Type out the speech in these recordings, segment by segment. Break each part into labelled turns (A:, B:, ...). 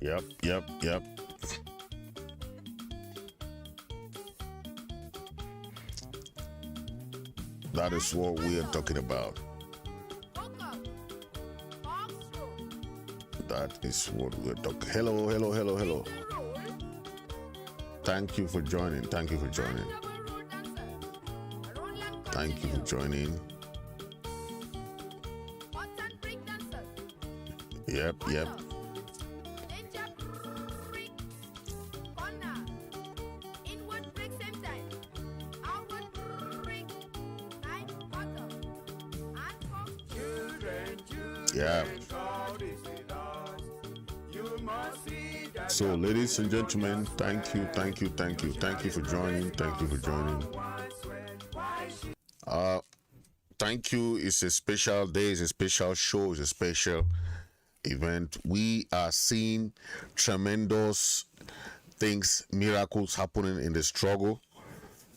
A: Yep. That is what we are talking about. That is what we're talking. Hello. Thank you for joining. Yep. Yeah. So, ladies and gentlemen, thank you for joining. Thank you. It's a special day, it's a special show, it's a special event. We are seeing tremendous things, miracles happening in the struggle,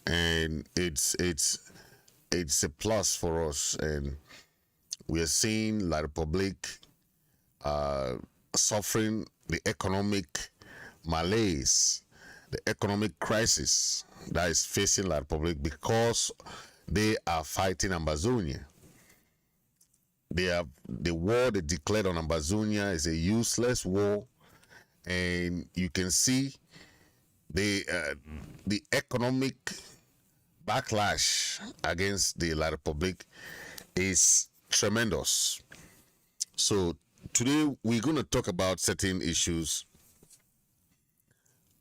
A: and it's a plus for us. And we are seeing La Republic suffering the economic malaise, the economic crisis that is facing La Republic because they are fighting Ambazonia. The war they declared on Ambazonia is a useless war, and you can see the economic backlash against the La Republic is tremendous. So today we're going to talk about certain issues,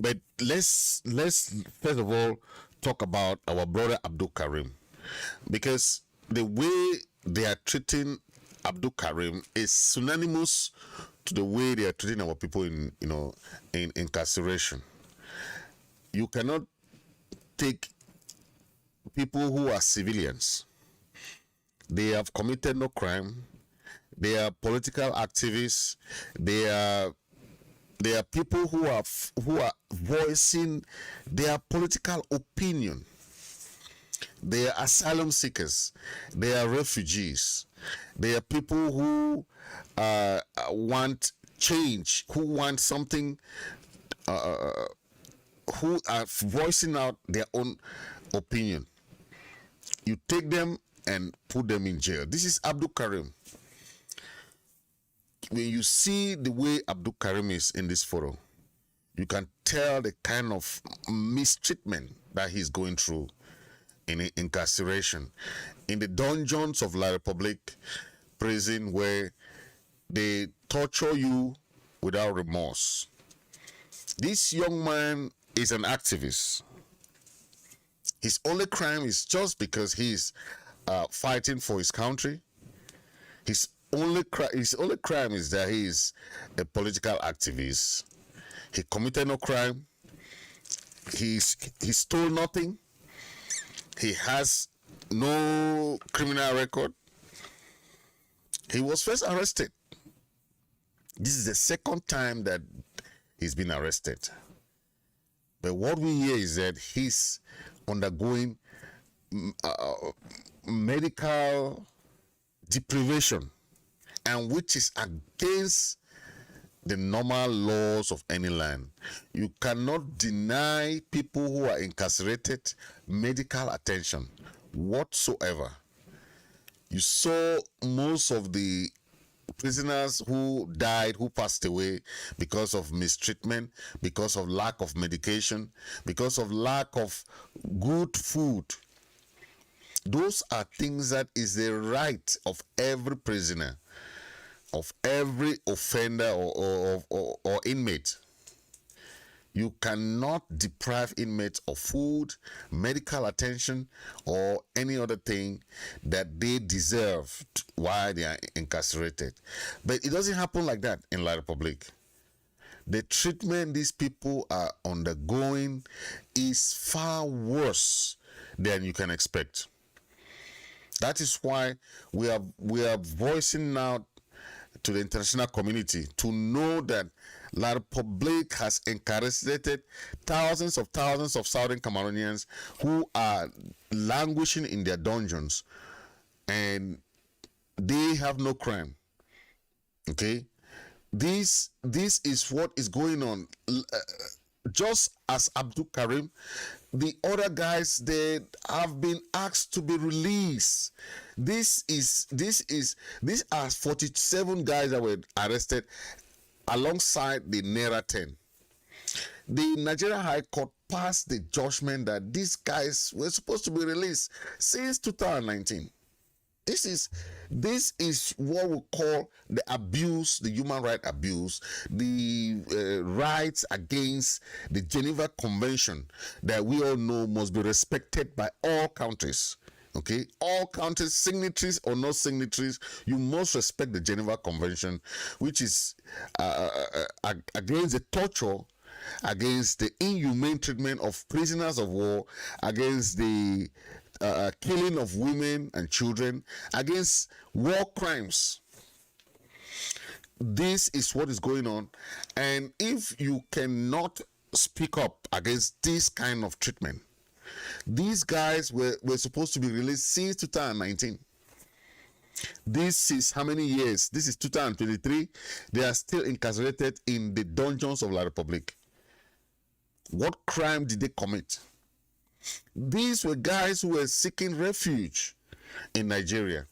A: but let's first of all talk about our brother Abdul Karim, because the way they are treating Abdul Karim is synonymous to the way they are treating our people in incarceration. You cannot take people who are civilians. They have committed no crime. They are political activists. They are people who are voicing their political opinion. They are asylum seekers. They are refugees. They are people who want change, who want something, who are voicing out their own opinion. You take them and put them in jail. This is Abdul Karim. When you see the way Abdul Karim is in this photo, you can tell the kind of mistreatment that he's going through in incarceration, in the dungeons of La Republic prison, where they torture you without remorse. This young man is an activist. His only crime is just because he's fighting for his country. His only crime is that he is a political activist. He committed no crime. He stole nothing. He has no criminal record. He was first arrested. This is the second time that he's been arrested. But what we hear is that he's undergoing medical deprivation, and which is against the normal laws of any land. You cannot deny people who are incarcerated medical attention whatsoever. You saw most of the prisoners who died, who passed away because of mistreatment, because of lack of medication, because of lack of good food. Those are things that is the right of every prisoner, of every offender or inmate. You cannot deprive inmates of food, medical attention, or any other thing that they deserve while they are incarcerated. But it doesn't happen like that in La Republic. The treatment these people are undergoing is far worse than you can expect. That is why we are voicing out to the international community to know that La Republic has incarcerated thousands of Southern Cameroonians who are languishing in their dungeons, and they have no crime. Okay? This is what is going on. Just as Abdul Karim, the other guys, they have been asked to be released. These are 47 guys that were arrested alongside the Naira 10. The Nigerian High Court passed the judgment that these guys were supposed to be released since 2019. This is what we call the abuse, the human right abuse, the rights against the Geneva Convention that we all know must be respected by all countries. Okay, all countries, signatories or not signatories, you must respect the Geneva Convention, which is against the torture, against the inhumane treatment of prisoners of war, against the killing of women and children, against war crimes. This is what is going on, and if you cannot speak up against this kind of treatment, these guys were supposed to be released since 2019. This is how many years? This is 2023. They are still incarcerated in the dungeons of La Republique. What crime did they commit? These were guys who were seeking refuge in Nigeria.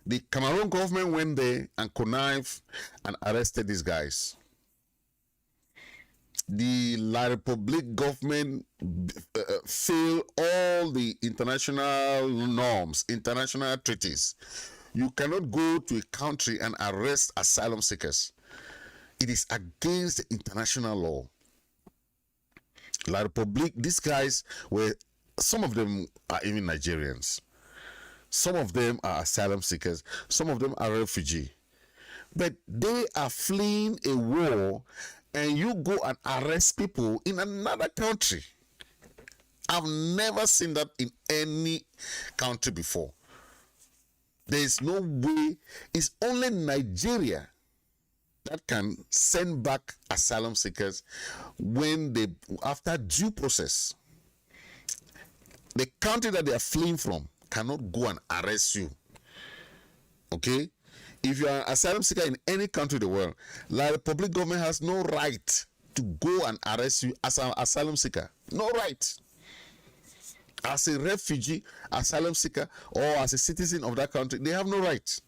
A: The Cameroon government went there and connived and arrested these guys. The La Republique government failed all the international norms, international treaties. You cannot go to a country and arrest asylum seekers. It is against the international law. La Republique, these guys were, some of them are even Nigerians. Some of them are asylum seekers. Some of them are refugees. But they are fleeing a war, and you go and arrest people in another country. I've never seen that in any country before. There is no way. It's only Nigeria that can send back asylum seekers when they, after due process. The country that they are fleeing from cannot go and arrest you. Okay? If you are an asylum seeker in any country in the world, La Republique government has no right to go and arrest you as an asylum seeker. No right. As a refugee, asylum seeker, or as a citizen of that country, they have no right.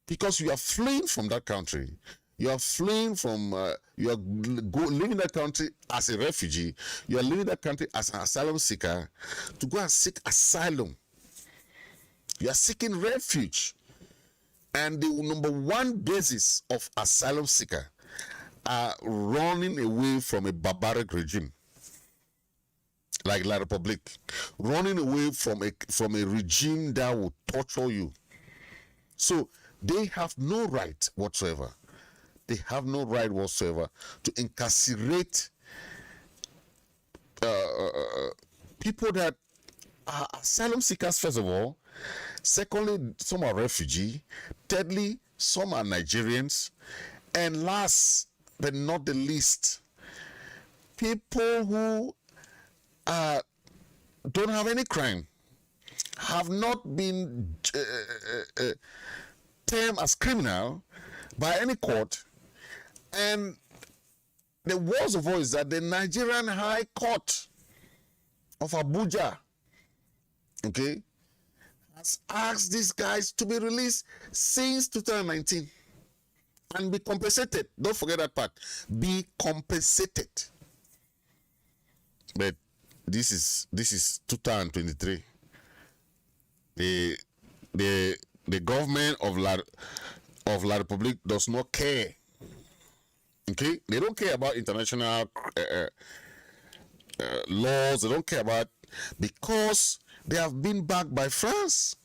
A: Because you are fleeing from that country. You are fleeing from, you are leaving that country as a refugee. You are leaving that country as an asylum seeker to go and seek asylum. You are seeking refuge. And the number one basis of asylum seeker are running away from a barbaric regime like La Republique, running away from a regime that will torture you. So they have no right whatsoever. They have no right whatsoever to incarcerate people that are asylum seekers, first of all. Secondly, some are refugees. Thirdly, some are Nigerians. And last but not the least, people who don't have any crime, have not been termed as criminal by any court. And the worst of all is that the Nigerian High Court of Abuja, okay, has asked these guys to be released since 2019 and be compensated. Don't forget that part. Be compensated. But this is 2023. The government of La Republique does not care. Okay, they don't care about international laws. They don't care about, because they have been backed by France.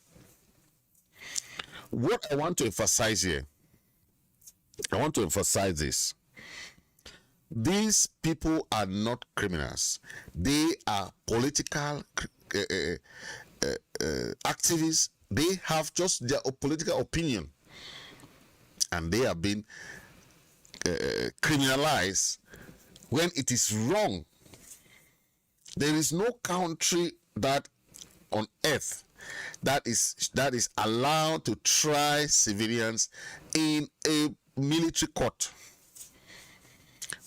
A: What I want to emphasize here, I want to emphasize this. These people are not criminals. They are political activists. They have just their political opinion, and they have been criminalized when it is wrong. There is no country that on earth that is allowed to try civilians in a military court.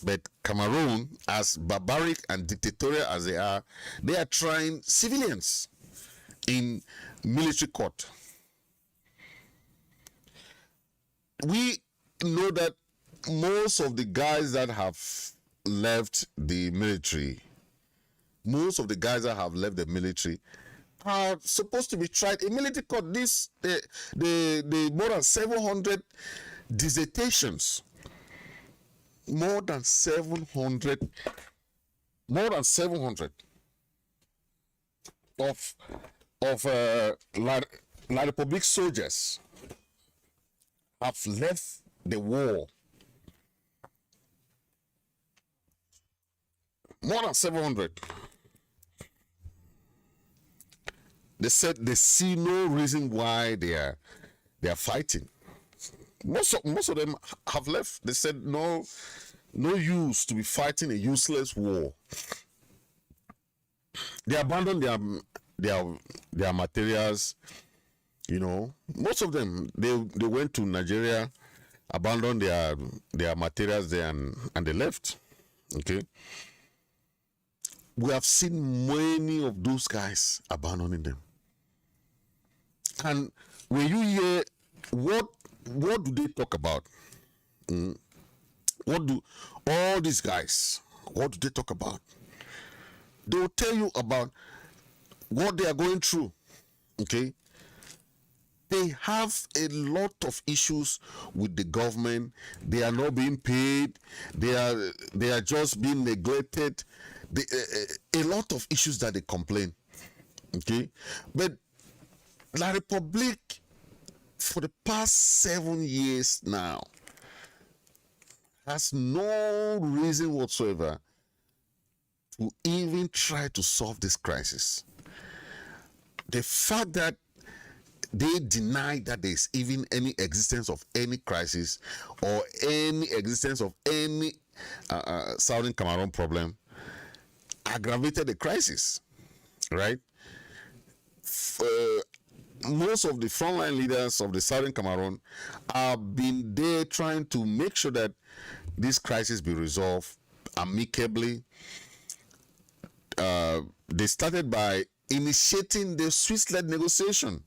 A: But Cameroon, as barbaric and dictatorial as they are trying civilians in military court. We know that most of the guys that have left the military, are supposed to be tried in military court. The more than 700 dissertations, more than 700 of La Republique soldiers have left the war. More than 700. They said they see no reason why they are fighting. Most of them have left. They said no use to be fighting a useless war. They abandoned their materials. Most of them they went to Nigeria, abandoned their materials there, and they left. Okay. We have seen many of those guys abandoning them. And when you hear what do they talk about? What do all these guys, what do they talk about? They will tell you about what they are going through. Okay? They have a lot of issues with the government. They are not being paid. They are just being neglected. A lot of issues that they complain. Okay? But La Republique, for the past 7 years now, has no reason whatsoever to even try to solve this crisis. The fact that they deny that there is even any existence of any crisis or any existence of any Southern Cameroon problem aggravated the crisis, right? Most of the frontline leaders of the Southern Cameroon have been there trying to make sure that this crisis be resolved amicably. They started by initiating the Swiss-led negotiation.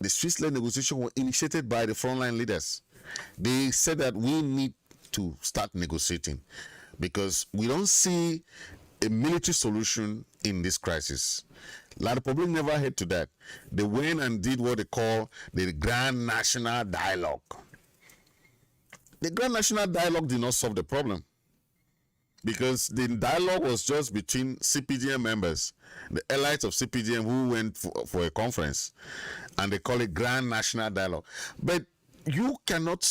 A: The Swiss-led negotiation was initiated by the frontline leaders. They said that we need to start negotiating because we don't see a military solution in this crisis. La Republique never heard to that. They went and did what they call the Grand National Dialogue. The Grand National Dialogue did not solve the problem because the dialogue was just between CPDM members, the elites of CPDM who went for a conference, and they call it Grand National Dialogue. But you cannot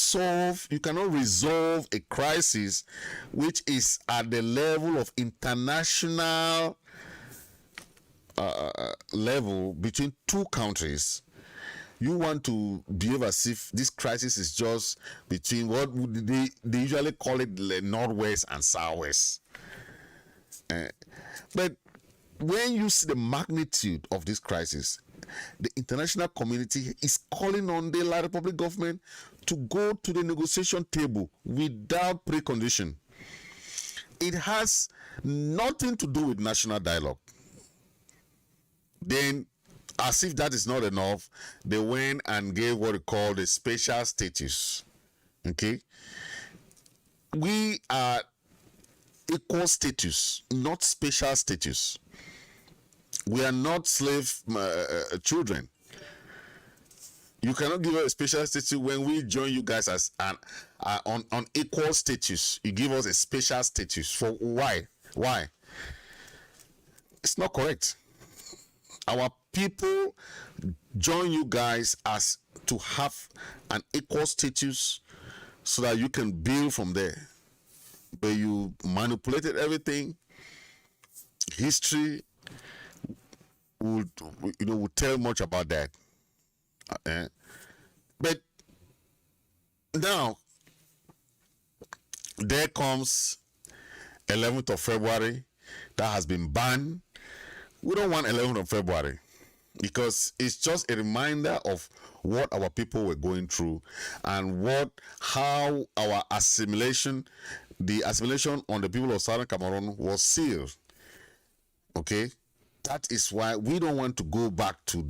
A: resolve a crisis which is at the level of international level between two countries. You want to behave as if this crisis is just between what would they usually call it the Northwest and Southwest. But when you see the magnitude of this crisis, the international community is calling on the La Republique government to go to the negotiation table without precondition. It has nothing to do with national dialogue. Then, as if that is not enough, they went and gave what they call the special status. Okay? We are equal status, not special status. We are not slave children. You cannot give us a special status when we join you guys as on equal status. You give us a special status. For why? Why? It's not correct. Our people join you guys as to have an equal status so that you can build from there. But you manipulated everything. History would tell much about that. But now there comes 11th of February that has been banned. We don't want 11th of February. because it's just a reminder of what our people were going through and how our assimilation, the assimilation on the people of Southern Cameroon was sealed. Okay, that is why we don't want to go back to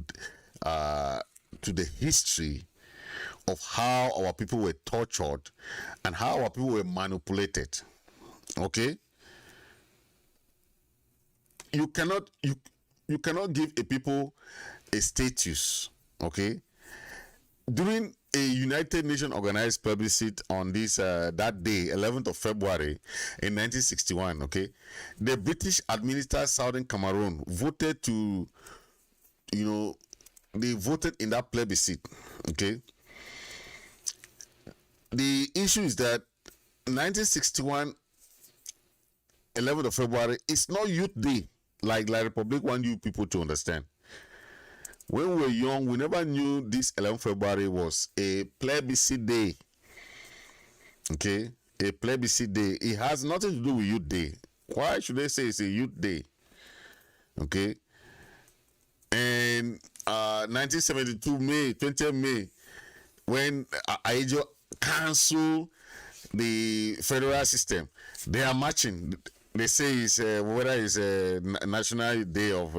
A: the history of how our people were tortured and how our people were manipulated. Okay, you cannot give a people a status. Okay, during a United Nations-organized plebiscite on this that day, 11th of February in 1961, okay, the British-administered Southern Cameroon voted to, they voted in that plebiscite, okay. The issue is that 1961, 11th of February, is not Youth Day, like Republic want you people to understand. When we were young, we never knew this 11th February was a plebiscite day. Okay? A plebiscite day. It has nothing to do with Youth Day. Why should they say it's a Youth Day? Okay? And 1972 May, 20th May, when Aejo canceled the federal system, they are marching. They say it's whether it's a national day of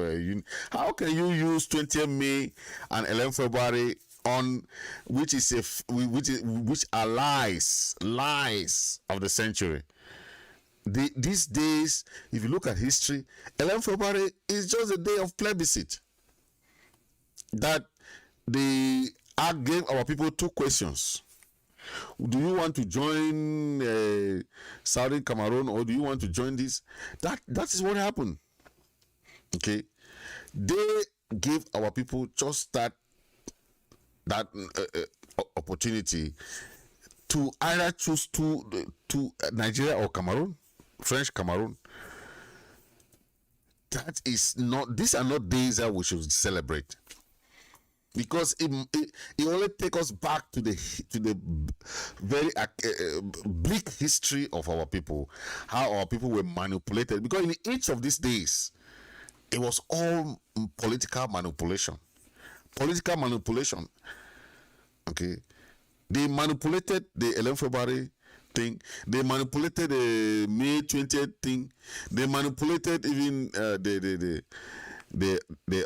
A: how can you use 20th May and 11th February on which are lies of the century? These days, if you look at history, 11th February is just a day of plebiscite. That the act gave our people two questions. Do you want to join Southern Cameroon, or do you want to join this? That is what happened. Okay, they gave our people just that opportunity to either choose to Nigeria or Cameroon, French Cameroon. That is not. These are not days that we should celebrate. Because it only takes us back to the very bleak history of our people, how our people were manipulated. Because in each of these days, it was all political manipulation. Political manipulation. Okay, they manipulated the 11th February thing. They manipulated the May 20th thing. They manipulated even the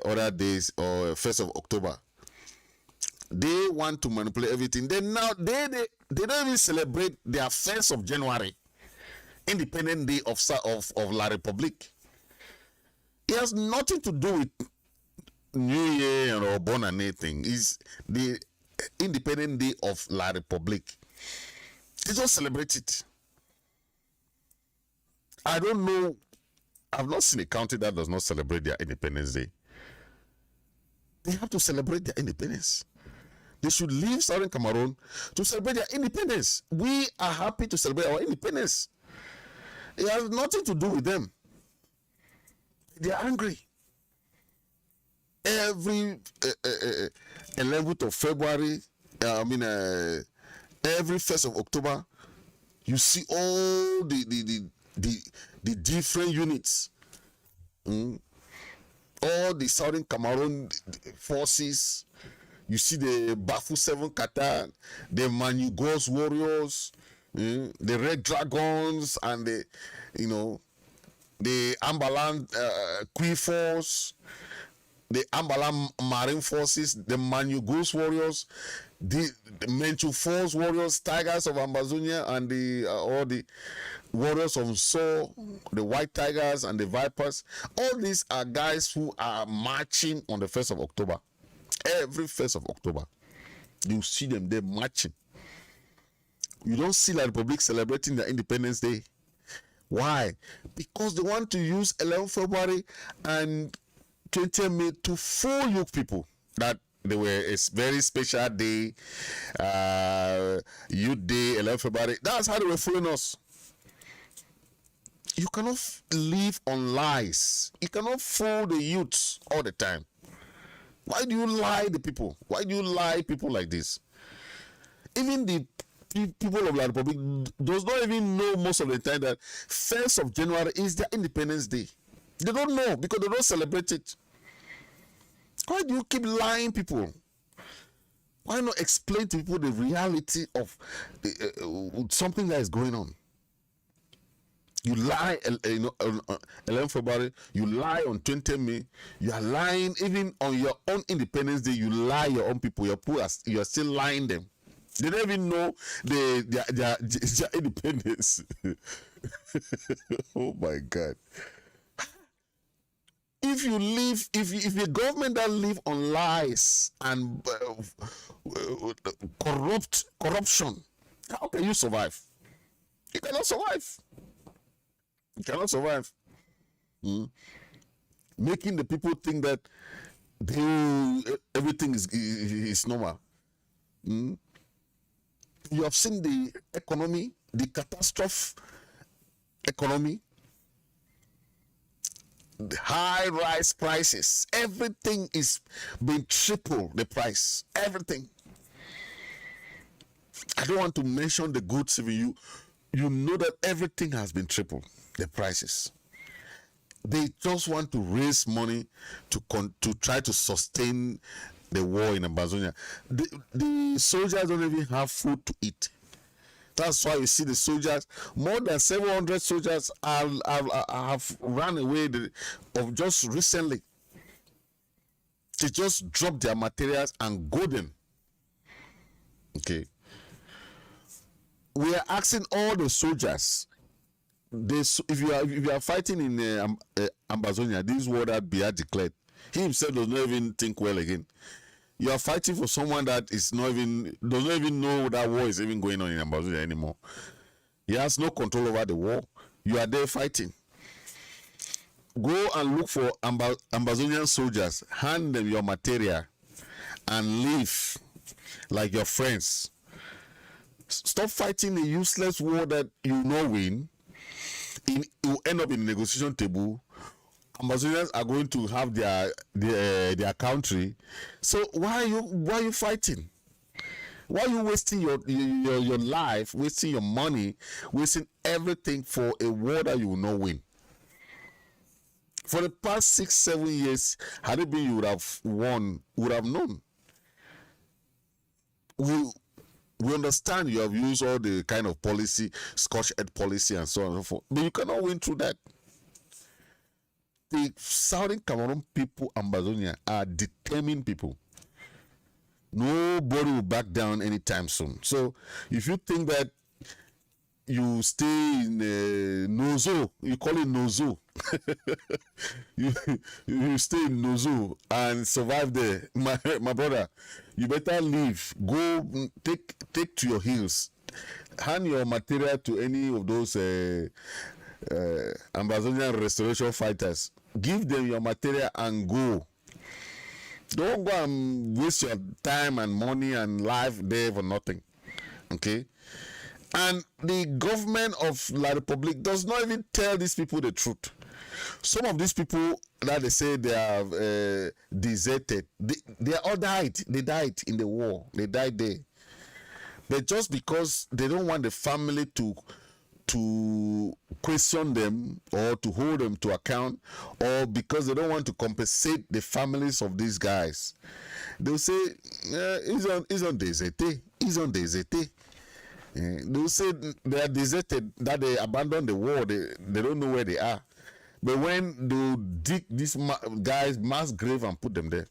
A: other days or 1st of October. They want to manipulate everything. Then now they don't even celebrate their 1st of January, Independent Day of La Republique. It has nothing to do with New Year or Bon Année thing. It's the Independent Day of La Republique. They don't celebrate it. I don't know. I've not seen a country that does not celebrate their Independence Day. They have to celebrate their independence. They should leave Southern Cameroon to celebrate their independence. We are happy to celebrate our independence. It has nothing to do with them. They are angry. Every 11th of February, every 1st of October, you see all the different units. All the Southern Cameroon forces. You see the Bafu 7 Qatar, the Manugos warriors, the Red Dragons, and the Ambalan Kui Force, the Ambalan Marine Forces, the Manugos warriors, the Menchu Force warriors, Tigers of Ambazonia, and all the warriors of Ngoh, the White Tigers and the Vipers. All these are guys who are marching on the 1st of October. Every 1st of October, you see them there marching. You don't see La Republic celebrating their Independence Day. Why? Because they want to use 11th February and 20th May to fool you people that they were a very special day, Youth Day, 11th February. That's how they were fooling us. You cannot live on lies. You cannot fool the youths all the time. Why do you lie the people? Why do you lie people like this? Even the people of La Republic does not even know most of the time that 1st of January is their Independence Day. They don't know because they don't celebrate it. Why do you keep lying people? Why not explain to people the reality of something that is going on? You lie, 11 February, you lie on 20 May, you are lying even on your own Independence Day, you lie your own people, you are still lying them. They don't even know their independence. Oh my God. If you live, if a government that live on lies and corruption, how can you survive? You cannot survive. You cannot survive. Making the people think that everything is normal. You have seen the economy, the catastrophe economy, the high rise prices. Everything is being triple the price. Everything. I don't want to mention the goods. If you know that everything has been triple the prices. They just want to raise money to try to sustain the war in Ambazonia. The soldiers don't even have food to eat. That's why you see the soldiers, more than 700 soldiers have run away of just recently. They just drop their materials and go them. Okay. We are asking all the soldiers, if you are fighting in Ambazonia, this is what that Biya declared. He himself does not even think well again. You are fighting for someone that does not even know that war is even going on in Ambazonia anymore. He has no control over the war. You are there fighting. Go and look for Ambazonian soldiers, hand them your material, and live like your friends. Stop fighting a useless war that you know win. You end up in the negotiation table. Ambazonians are going to have their country. So why are you fighting? Why are you wasting your life, wasting your money, wasting everything for a war that you will not win? For the past 6-7 years, had it been you would have won, would have known. We understand you have used all the kind of policy, Scotch Ed policy and so on and so forth, but you cannot win through that. The Southern Cameroon people, Ambazonia, are determined people. Nobody will back down anytime soon. So if you think that you stay in Ngoh, you call it Ngoh. you stay in Ngoh and survive there, my brother. You better leave. Go take to your heels. Hand your material to any of those Ambazonian restoration fighters. Give them your material and go. Don't go and waste your time and money and life there for nothing. Okay? And the government of La Republic does not even tell these people the truth. Some of these people that they say they have deserted, they all died. They died in the war. They died there. But just because they don't want the family to question them or to hold them to account, or because they don't want to compensate the families of these guys, they'll say, he's on deserté. He's on deserté. They'll say they are deserted, that they abandoned the war, they don't know where they are. But when they dig these guys' mass grave and put them there.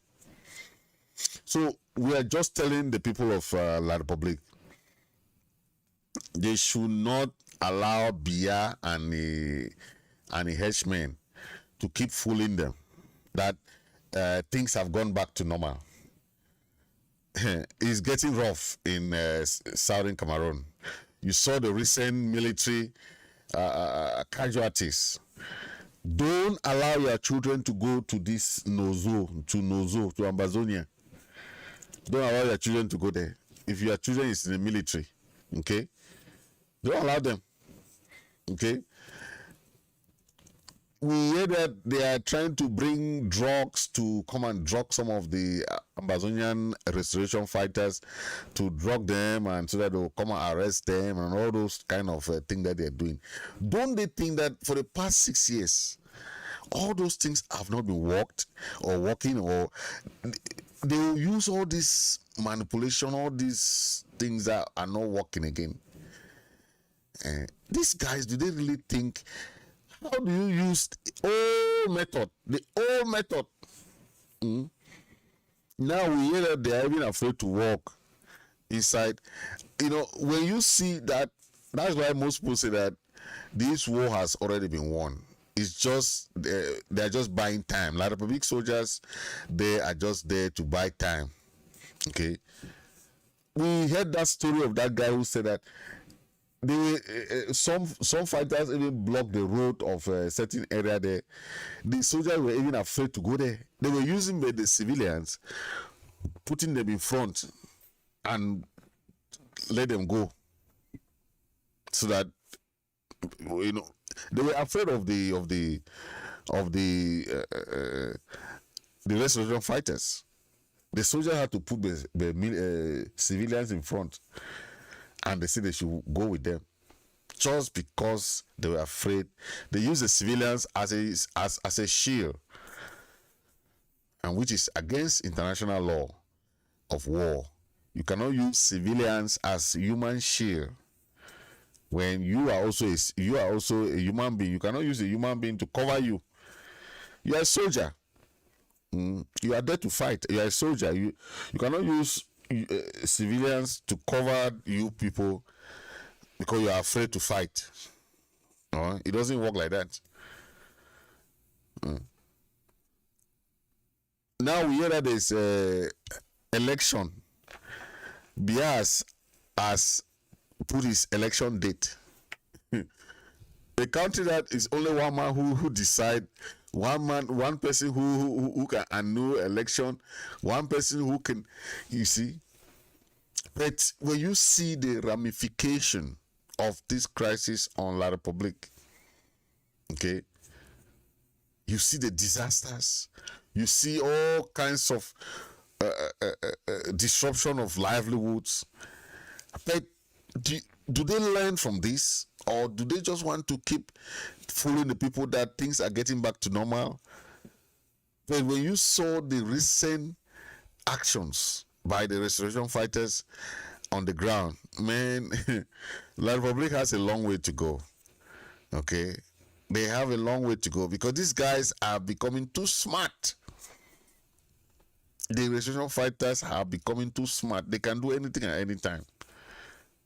A: So we are just telling the people of La Republic, they should not allow Biya and the henchmen to keep fooling them that things have gone back to normal. It's getting rough in Southern Cameroon. You saw the recent military casualties. Don't allow your children to go to this Ngoh, to Ambazonia. Don't allow your children to go there. If your children is in the military, okay? Don't allow them. Okay? We hear that they are trying to bring drugs to come and drug some of the Ambazonian restoration fighters, to drug them, and so that they'll come and arrest them and all those kind of things that they're doing. Don't they think that for the past 6 years, All those things have not been worked or working, or they will use all this manipulation, all these things that are not working again. These guys, do they really think? How do you use the old method? Now we hear that they are even afraid to walk inside. When you see that, that's why most people say that this war has already been won. It's just they're just buying time. Like the Republic soldiers, they are just there to buy time. Okay, we heard that story of that guy who said that they were, some fighters even blocked the road of a certain area there. The soldiers were even afraid to go there. They were using the civilians, putting them in front and let them go, so that they were afraid of the restoration fighters. The soldiers had to put the civilians in front, and they said they should go with them, just because they were afraid. They used the civilians as a shield, and which is against international law of war. You cannot use civilians as human shield when you are also a human being. You cannot use a human being to cover you. You are a soldier. You are there to fight. You are a soldier. You cannot use civilians to cover you people because you are afraid to fight. It doesn't work like that. Now we hear that there's election. Bias has put his election date. A country that is only one man who decide, one person who can annul election, one person who can, you see. But when you see the ramification of this crisis on La Republique, okay, you see the disasters, you see all kinds of disruption of livelihoods. But do they learn from this, or do they just want to keep fooling the people that things are getting back to normal? But when you saw the recent actions by the restoration fighters on the ground, man, La Republique has a long way to go. Okay, they have a long way to go, because these guys are becoming too smart. The restoration fighters are becoming too smart. They can do anything at any time.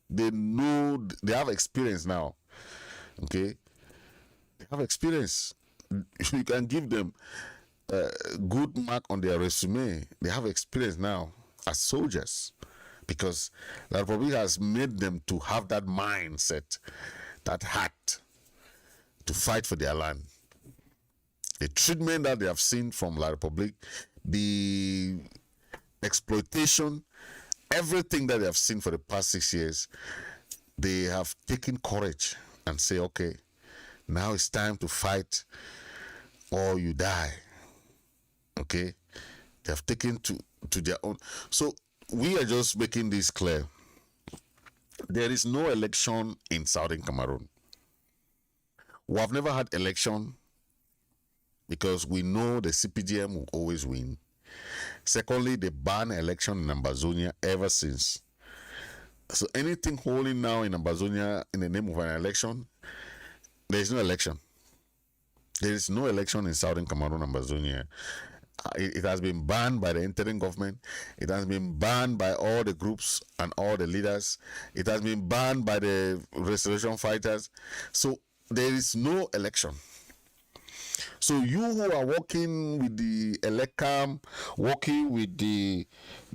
A: They know, they have experience now. Okay, they have experience. You can give them a good mark on their resume. They have experience now as soldiers, because La Republique has made them to have that mindset, that heart to fight for their land. The treatment that they have seen from La Republique, the exploitation, everything that they have seen for the past 6 years, they have taken courage and say, okay, now it's time to fight or you die. Okay, they have taken to their own. So we are just making this clear. There is no election in Southern Cameroon. We have never had election because we know the CPDM will always win. Secondly, they ban election in Ambazonia ever since. So anything holding now in Ambazonia in the name of an election, there is no election. There is no election in Southern Cameroon Ambazonia. It has been banned by the interim government. It has been banned by all the groups and all the leaders. It has been banned by the restoration fighters. So there is no election. So you who are working with the ELECAM, working with the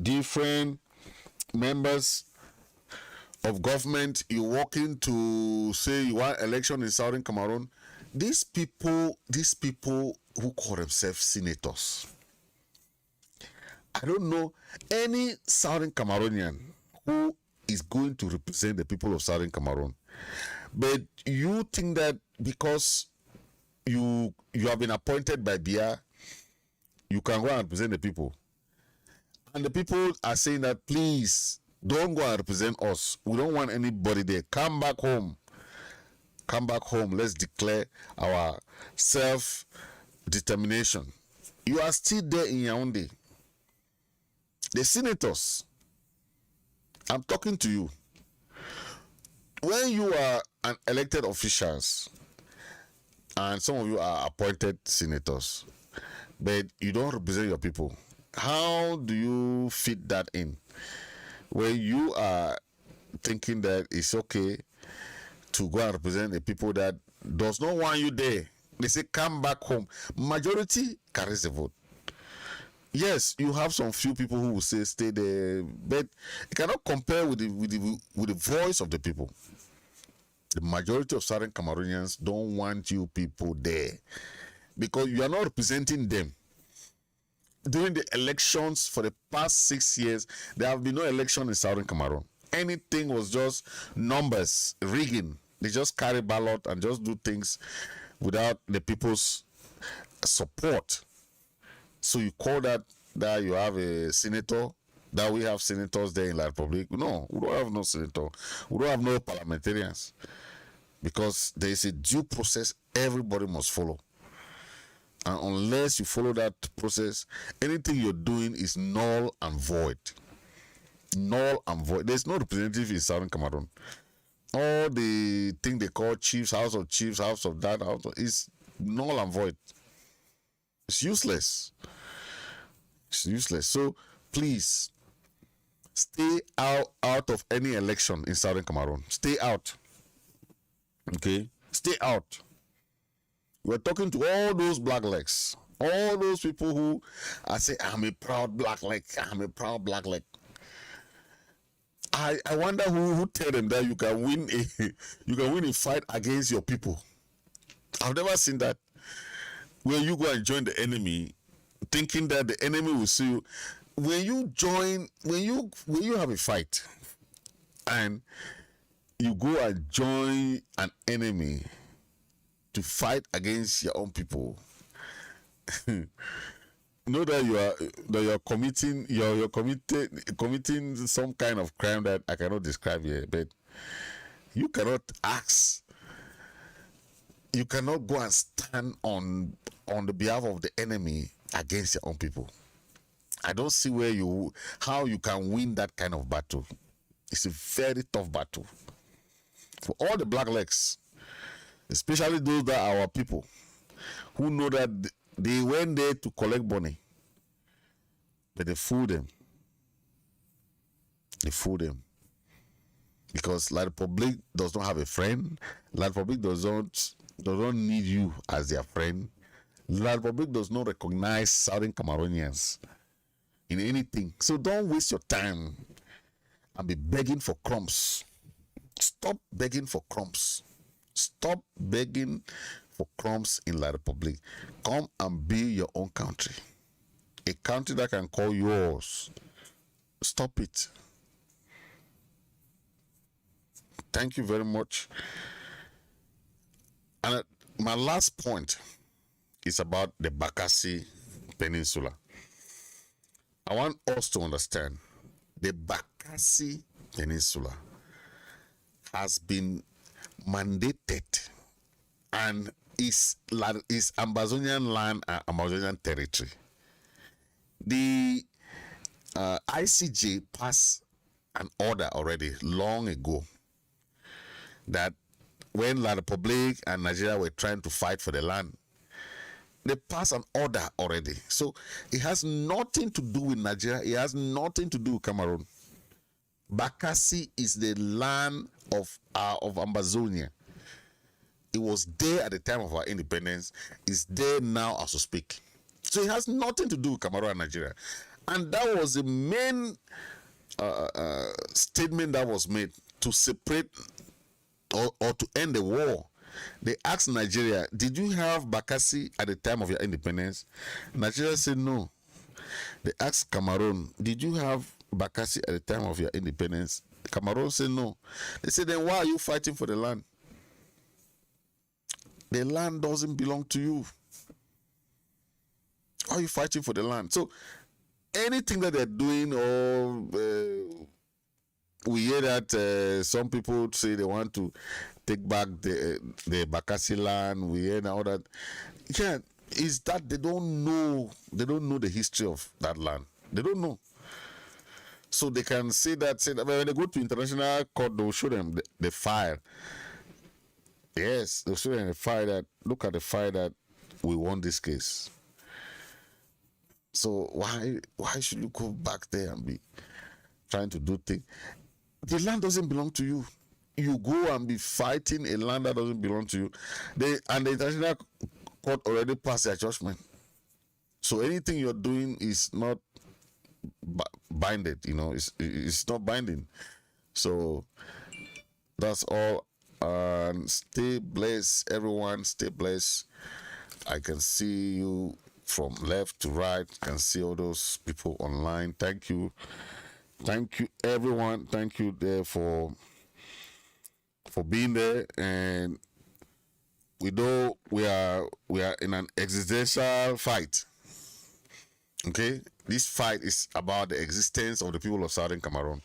A: different members of government, you're working to say you want election in Southern Cameroon. These people who call themselves senators, I don't know any Southern Cameroonian who is going to represent the people of Southern Cameroon. But you think that because you have been appointed by BIA, you can go and represent the people. And the people are saying that, please, don't go and represent us. We don't want anybody there. Come back home. Come back home. Let's declare our self determination. You are still there in Yaoundé. The senators, I'm talking to you. When you are an elected officials, and some of you are appointed senators, but you don't represent your people, how do you fit that in? Where you are thinking that it's okay to go and represent the people that does not want you there. They say come back home. Majority carries the vote. Yes, you have some few people who will say stay there, but you cannot compare with the voice of the people. The majority of Southern Cameroonians don't want you people there because you are not representing them. During the elections for the past 6 years, there have been no election in Southern Cameroon. Anything was just numbers, rigging. They just carry ballot and just do things without the people's support. So you call that you have a senator, that we have senators there in La Republic? No, we don't have no senator. We don't have no parliamentarians. Because there is a due process everybody must follow. And unless you follow that process, anything you're doing is null and void. Null and void. There's no representative in Southern Cameroon. All the thing they call chiefs, house of that, house of, is null and void. It's useless. It's useless. So please stay out of any election in Southern Cameroon. Stay out. Okay? Stay out. We're talking to all those black legs. All those people who I say, I'm a proud black leg. I'm a proud black leg. I wonder who tell them that you can win a fight against your people. I've never seen that. When you go and join the enemy, thinking that the enemy will see you. When you have a fight and you go and join an enemy to fight against your own people, know that you are committing some kind of crime that I cannot describe here, but you cannot go and stand on the behalf of the enemy against your own people. I don't see how you can win that kind of battle. It's a very tough battle. For all the black legs, especially those that are our people, who know that they went there to collect money, but they fool them. They fool them. Because La Republic does not have a friend. La Republic does not need you as their friend. La Republic does not recognize Southern Cameroonians in anything. So don't waste your time and be begging for crumbs. Stop begging for crumbs. Stop begging for crumbs in La Republic. Come and be your own country. A country that can call yours. Stop it. Thank you very much. And my last point is about the Bakassi Peninsula. I want us to understand the Bakassi Peninsula has been mandated and is Ambazonian land and Amazonian territory. The ICJ passed an order already long ago that when La Republic and Nigeria were trying to fight for the land, they passed an order already. So it has nothing to do with Nigeria. It has nothing to do with Cameroon. Bakassi is the land of Ambazonia. It was there at the time of our independence. It's there now as we speak. So it has nothing to do with Cameroon and Nigeria. And that was the main statement that was made to separate or to end the war. They asked Nigeria, did you have Bakassi at the time of your independence? Nigeria said no. They asked Cameroon, did you have Bakassi at the time of your independence? Cameroon said no. They said, then why are you fighting for the land? The land doesn't belong to you. Why are you fighting for the land? So anything that they're doing, or we hear that some people say they want to take back the Bakassi land. We hear now that, yeah, is that they don't know the history of that land. They don't know. So they can say that when they go to international court, they'll show them the file. Yes, they'll show them the file that, look at the file that we won this case. So why should you go back there and be trying to do things? The land doesn't belong to you. You go and be fighting a land that doesn't belong to you. And the international court already passed their judgment. So anything you're doing is not binded, it's not binding. So that's all. Stay blessed, everyone. Stay blessed. I can see you from left to right. I can see all those people online. Thank you, everyone. Thank you there for being there. And we know we are in an existential fight. Okay, this fight is about the existence of the people of Southern Cameroon.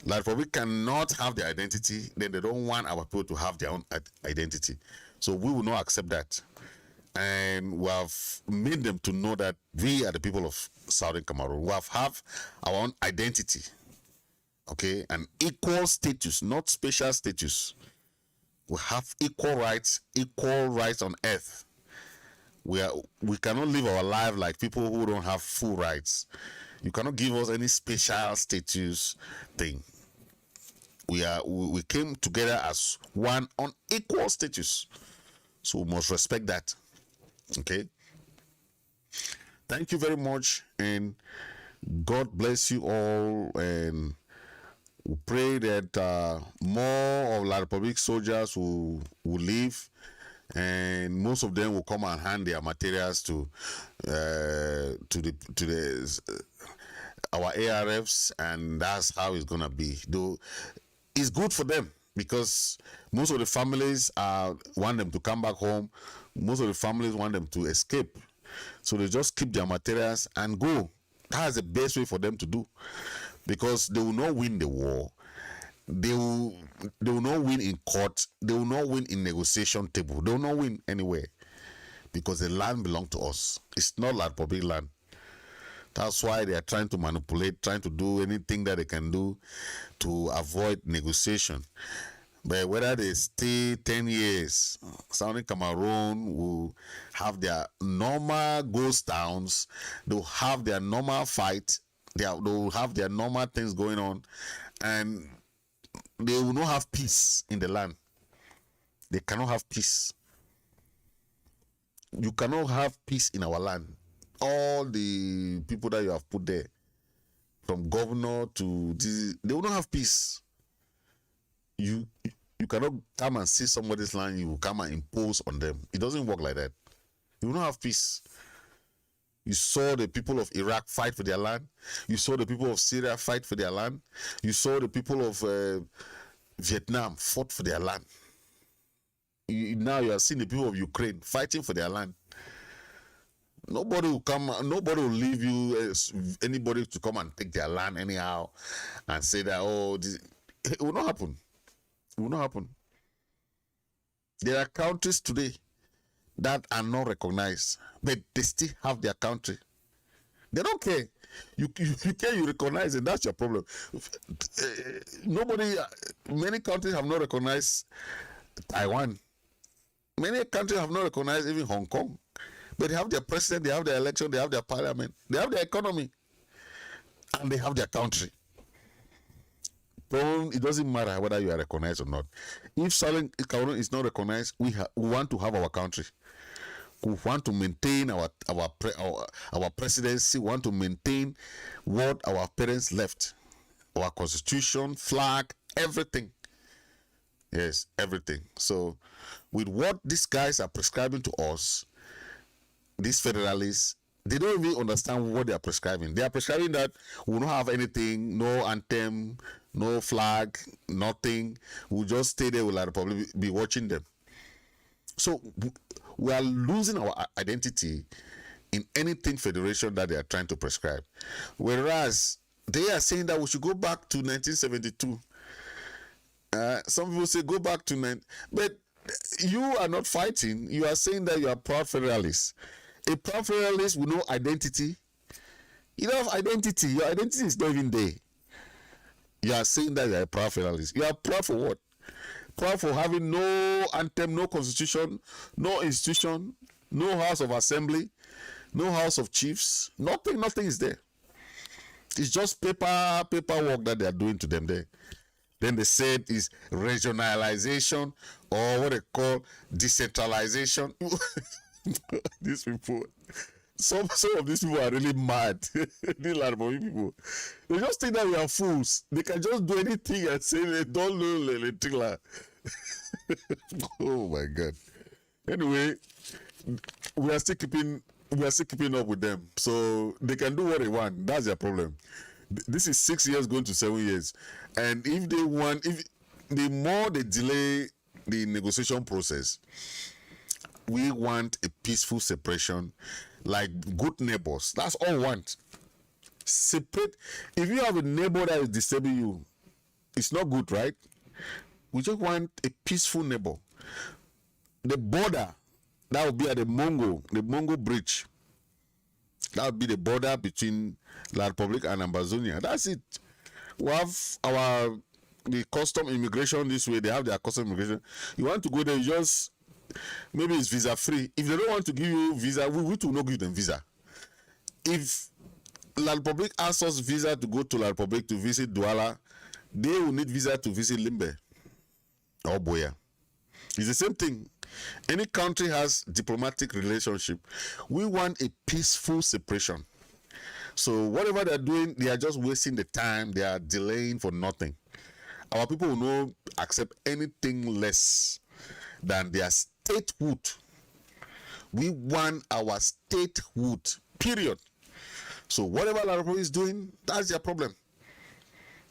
A: Like, we cannot have their identity, then they don't want our people to have their own identity. So we will not accept that. And we have made them to know that we are the people of Southern Cameroon. We have our own identity. Okay, an equal status, not special status. We have equal rights on earth. We cannot live our life like people who don't have full rights. You cannot give us any special status thing. We came together as one on equal status. So we must respect that. Okay. Thank you very much, and God bless you all. And we pray that more of La Republic soldiers will live, and most of them will come and hand their materials to our ARFs, and that's how it's gonna be. Though it's good for them, because most of the families want them to come back home. Most of the families want them to escape, so they just keep their materials and go. That's the best way for them to do, because they will not win the war. They will not win in court. They will not win in negotiation table. They will not win anywhere, because the land belongs to us. It's not like public land. That's why they are trying to manipulate, trying to do anything that they can do to avoid negotiation. But whether they stay 10 years, Southern Cameroon will have their normal ghost towns. They'll have their normal fight. They'll have their normal things going on. And they will not have peace in the land. They cannot have peace. You cannot have peace in our land. All the people that you have put there, from governor to this, they will not have peace. You cannot come and see somebody's land, you will come and impose on them. It doesn't work like that. You will not have peace. You saw the people of Iraq fight for their land. You saw the people of Syria fight for their land. You saw the people of Vietnam fought for their land. Now you are seeing the people of Ukraine fighting for their land. Nobody will come. Nobody will leave you. Anybody to come and take their land anyhow, and say that it will not happen. It will not happen. There are countries today that are not recognized, but they still have their country. They don't care. You care, you recognize it. That's your problem. Many countries have not recognized Taiwan. Many countries have not recognized even Hong Kong. But they have their president, they have their election, they have their parliament, they have their economy, and they have their country. It doesn't matter whether you are recognized or not. If Southern Cameroon is not recognized, we want to have our country. We want to maintain our presidency. We want to maintain what our parents left, our constitution, flag, everything. Yes, everything. So, with what these guys are prescribing to us, these federalists, they don't really understand what they are prescribing. They are prescribing that we will not have anything, no anthem, no flag, nothing. We'll just stay there, we'll probably be watching them. So we are losing our identity in anything federation that they are trying to prescribe. Whereas they are saying that we should go back to 1972. Some people say go back to but You are not fighting. You are saying that you are proud federalists. A proud federalist with no identity. You don't have identity. Your identity is not even there. You are saying that you are a proud federalist. You are proud for what? Proud for having no anthem, no constitution, no institution, no house of assembly, no house of chiefs. Nothing is there. It's just paperwork that they are doing to them there. Then they said is regionalization, or what they call decentralization. These people, some of these people are really mad. These Larboy people, they just think that we are fools. They can just do anything and say they don't know anything. Oh my God. Anyway, we are still keeping up with them, so they can do what they want. That's their problem. This is 6 years going to 7 years, and if the more they delay the negotiation process, we want a peaceful separation, like good neighbors. That's all we want. Separate. If you have a neighbor that is disturbing you, it's not good, right? We just want a peaceful neighbor. The border, that would be at the Ngoh Bridge. That would be the border between La Republic and Ambazonia. That's it. We have the custom immigration this way. They have their custom immigration. You want to go there, just maybe it's visa free. If they don't want to give you visa, we will not give them visa. If La Republic asks us visa to go to La Republic to visit Douala, they will need visa to visit Limbe or Boya. It's the same thing. Any country has diplomatic relationship. We want a peaceful separation. So whatever they're doing, they are just wasting the time. They are delaying for nothing. Our people will not accept anything less than their statehood. We want our statehood, period. So whatever La Republic is doing, that's their problem.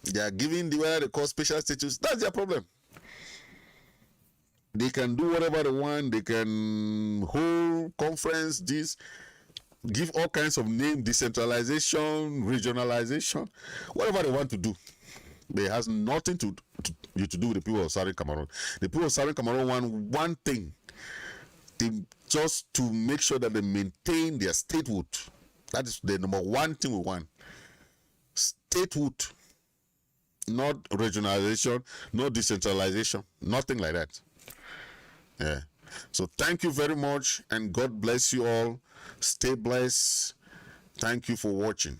A: They are giving the way they call special status, that's their problem. They can do whatever they want. They can hold conference, give all kinds of names, decentralization, regionalization, whatever they want to do. But it has nothing to do with the people of Southern Cameroon. The people of Southern Cameroon want one thing, just to make sure that they maintain their statehood. That is the number one thing we want. Statehood. Not regionalization, no decentralization, nothing like that. Yeah. So thank you very much, and God bless you all. Stay blessed. Thank you for watching.